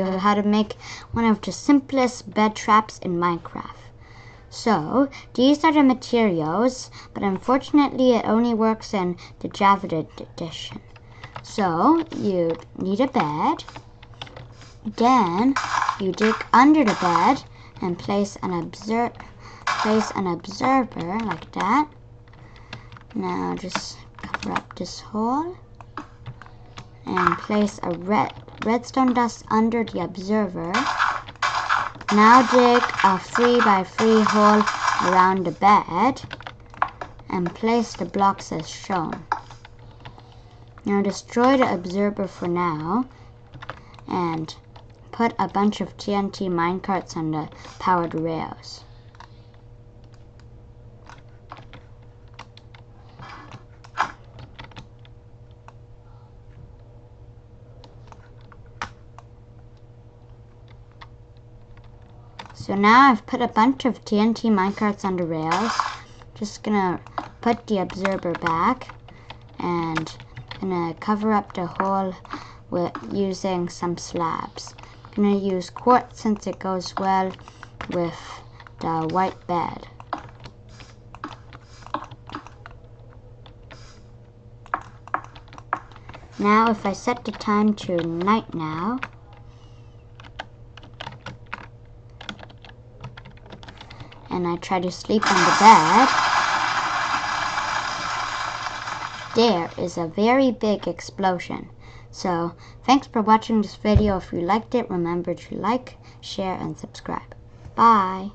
how to make one of the simplest bed traps in Minecraft. So, these are the materials, but unfortunately it only works in the Java edition. So, you need a bed, then you dig under the bed and place an observer like that. Now just cover up this hole and place a redstone dust under the observer. Now dig a 3x3 hole around the bed and place the blocks as shown. Now destroy the observer for now and put a bunch of TNT minecarts on the powered rails. So now I've put a bunch of TNT minecarts on the rails. Just gonna put the observer back and gonna cover up the hole with using some slabs. Gonna use quartz since it goes well with the white bed. Now if I set the time to night now, and I try to sleep on the bed, there is a very big explosion. So, thanks for watching this video. If you liked it, remember to like, share, and subscribe. Bye!